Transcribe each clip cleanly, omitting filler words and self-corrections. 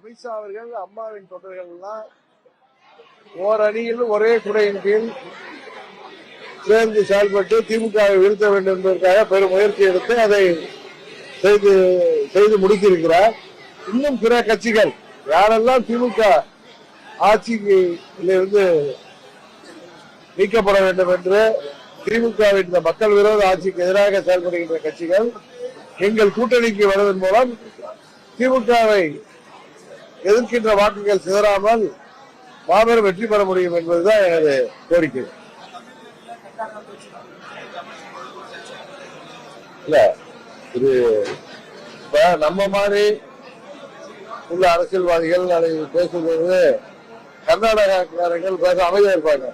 அமித்ஷா அவர்கள் அம்மாவின் தொண்டர்கள் எல்லாம் ஓரணியில் ஒரே குடையின் கீழ் சேர்ந்து செயல்பட்டு திமுகவை வீழ்த்த வேண்டும் என்பதற்காக பெரும் முயற்சி எடுத்து அதை செய்து முடித்திருக்கிறார். இன்னும் பிற கட்சிகள் யாரெல்லாம் திமுக ஆட்சியிலிருந்து நீக்கப்பட வேண்டும் என்று திமுகவின் இந்த மக்கள் விரோத ஆட்சிக்கு எதிராக செயல்படுகின்ற கட்சிகள் எங்கள் கூட்டணிக்கு வருவதன் மூலம் திமுகவை எதிர்க்கின்ற வாக்குகள் சிதறாமல் மாபெரும் வெற்றி பெற முடியும் என்பதுதான் எனது கோரிக்கை. இல்ல இது இப்ப நம்ம மாதிரி உள்ள அரசியல்வாதிகள் அதை பேசும்போது கர்நாடகக்காரர்கள் பேச அமைதியா இருப்பாங்க.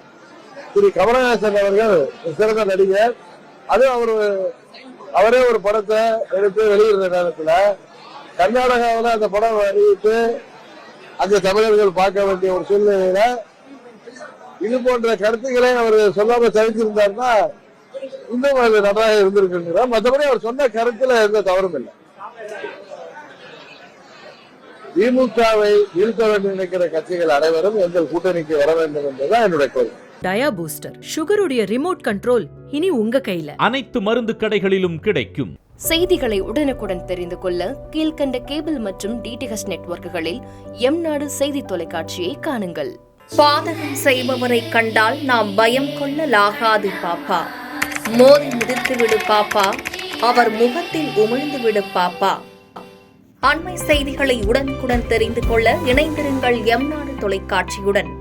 திரு கமலஹாசன் அவர்கள் சிறந்த நடிகர். அது அவரே ஒரு படத்தை எடுத்து வெளியிடுற நேரத்துல கர்நாடகாவில் அந்த படம் வெளியிட்டு அங்க தமிழர்கள் பார்க்க வேண்டிய ஒரு சூழ்நிலையில இது போன்ற கருத்துக்களை அவர் சொல்லாம தவிர்த்திருந்தார்னா இன்னும் அது நன்றாக இருந்திருக்குங்கிறார். மற்றபடி அவர் சொன்ன கருத்துல எந்த தவறும் இல்லை. திமுகவை வீழ்த்த வேண்டும் நினைக்கிற கட்சிகள் அனைவரும் எங்கள் கூட்டணிக்கு வர வேண்டும் என்பதுதான் என்னுடைய கோரிக்கை. டயா பூஸ்டர் சுகருடைய ரிமோட் கண்ட்ரோல் இனி உங்க கையில. அனைத்து மருந்து கடைகளிலும் கிடைக்கும். செய்திகளை உடனுக்குடன் தெரிந்து கொள்ள கீழ்கண்ட கேபிள் மற்றும் டிடிஎச் நெட்வொர்க்குகளில் எம்நாடு செய்தி தொலைக்காட்சியை காணுங்கள். பாதகம் செய்பவரை கண்டால் நாம் பயம் கொள்ளலாகாது பாப்பா. மோதி மிதித்து விடு பாப்பா, அவர் முகத்தில் உமிழ்ந்து விடு பாப்பா. அண்மை செய்திகளை உடனுக்குடன் தெரிந்து கொள்ள இணைந்திருங்கள் எம்நாடு தொலைக்காட்சியுடன்.